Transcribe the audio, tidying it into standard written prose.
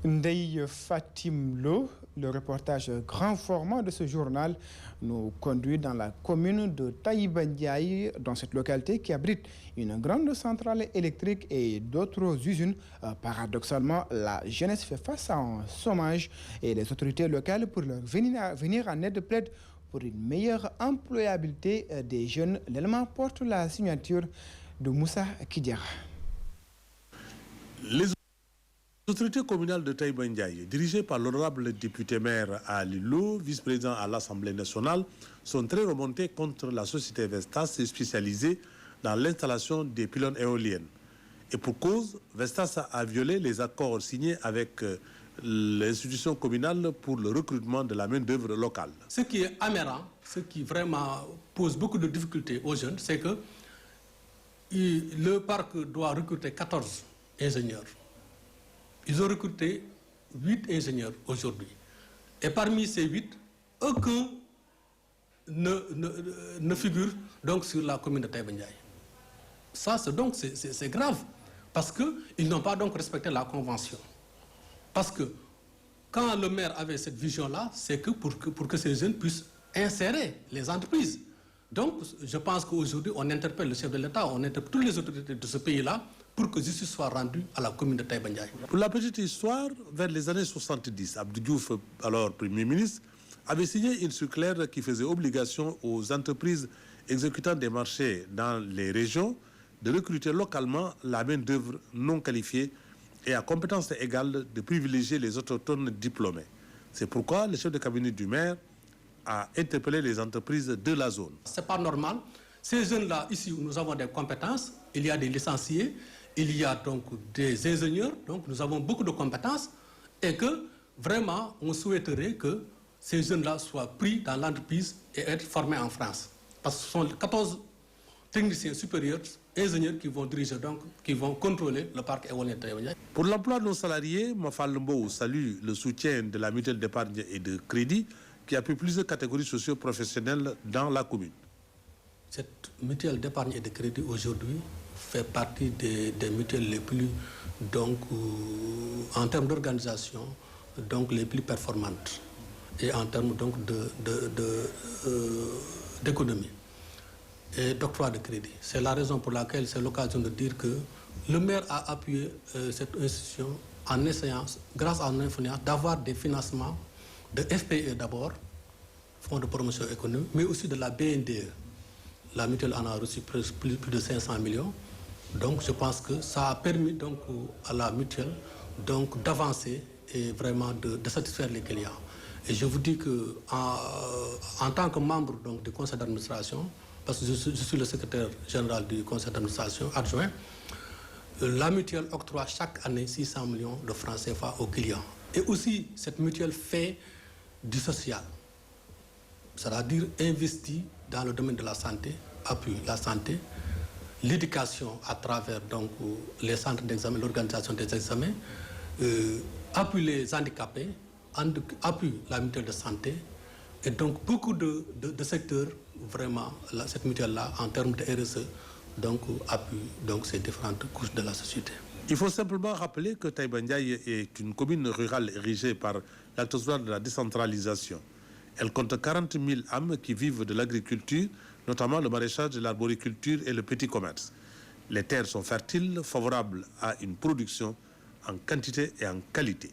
Ndeye Fatim Lo, le reportage grand format de ce journal nous conduit dans la commune de Taïba Ndiaye, dans cette localité qui abrite une grande centrale électrique et d'autres usines. Paradoxalement, la jeunesse fait face à un chômage et les autorités locales, pour leur venir en aide, plaident pour une meilleure employabilité des jeunes. L'élément porte la signature de Moussa Kidiara. Les autorités communales de Taïba Ndiaye, dirigées par l'honorable député maire Ali Lo, vice-président à l'Assemblée nationale, sont très remontées contre la société Vestas spécialisée dans l'installation des pylônes éoliennes. Et pour cause, Vestas a violé les accords signés avec l'institution communale pour le recrutement de la main-d'œuvre locale. Ce qui est aberrant, ce qui vraiment pose beaucoup de difficultés aux jeunes, c'est que le parc doit recruter 14 ingénieurs. Ils ont recruté 8 ingénieurs aujourd'hui. Et parmi ces 8, aucun ne figure donc sur la commune de Taïba Ndiaye. Ça, c'est grave, parce qu'ils n'ont pas donc respecté la convention. Parce que quand le maire avait cette vision-là, c'est que pour que ces jeunes puissent insérer les entreprises. Donc, je pense qu'aujourd'hui, on interpelle le chef de l'État, on interpelle toutes les autorités de ce pays-là pour que justice soit rendue à la commune de Taïba Ndiaye. Pour la petite histoire, vers les années 70, Abdou Diouf, alors Premier ministre, avait signé une circulaire qui faisait obligation aux entreprises exécutant des marchés dans les régions de recruter localement la main-d'œuvre non qualifiée et à compétences égales de privilégier les autochtones diplômés. C'est pourquoi le chef de cabinet du maire a interpellé les entreprises de la zone. Ce n'est pas normal. Ces jeunes-là, ici où nous avons des compétences, il y a des licenciés, il y a donc des ingénieurs, donc nous avons beaucoup de compétences et que vraiment on souhaiterait que ces jeunes-là soient pris dans l'entreprise et être formés en France. Parce que ce sont 14 techniciens supérieurs, ingénieurs qui vont diriger, donc qui vont contrôler le parc éolien de Taïba Ndiaye. Pour l'emploi de nos salariés, Mafal Lombo salue le soutien de la mutuelle d'épargne et de crédit qui appuie plusieurs catégories socio-professionnelles dans la commune. Cette mutuelle d'épargne et de crédit aujourd'hui fait partie des mutuelles les plus, donc, en termes d'organisation, donc les plus performantes et en termes donc d'économie et d'octroi de crédit. C'est la raison pour laquelle c'est l'occasion de dire que le maire a appuyé cette institution en essayant, grâce à nos influences, d'avoir des financements de FPE d'abord, Fonds de promotion économique, mais aussi de la BNDE. La mutuelle en a reçu plus de 500 millions. Donc je pense que ça a permis donc à la mutuelle donc d'avancer et vraiment de satisfaire les clients. Et je vous dis que en tant que membre donc du conseil d'administration, parce que je suis le secrétaire général du conseil d'administration adjoint, la mutuelle octroie chaque année 600 millions de francs CFA aux clients. Et aussi cette mutuelle fait du social, c'est-à-dire investit dans le domaine de la santé, appuie la santé, l'éducation à travers donc les centres d'examen, l'organisation des examens, appuie les handicapés, appuie la mutuelle de santé, et donc beaucoup de secteurs, vraiment, cette mutuelle-là, en termes de RSE, donc appuie donc, ces différentes couches de la société. Il faut simplement rappeler que Taïba Ndiaye est une commune rurale érigée par l'acte de la décentralisation. Elle compte 40 000 âmes qui vivent de l'agriculture, notamment le maraîchage, l'arboriculture et le petit commerce. Les terres sont fertiles, favorables à une production en quantité et en qualité.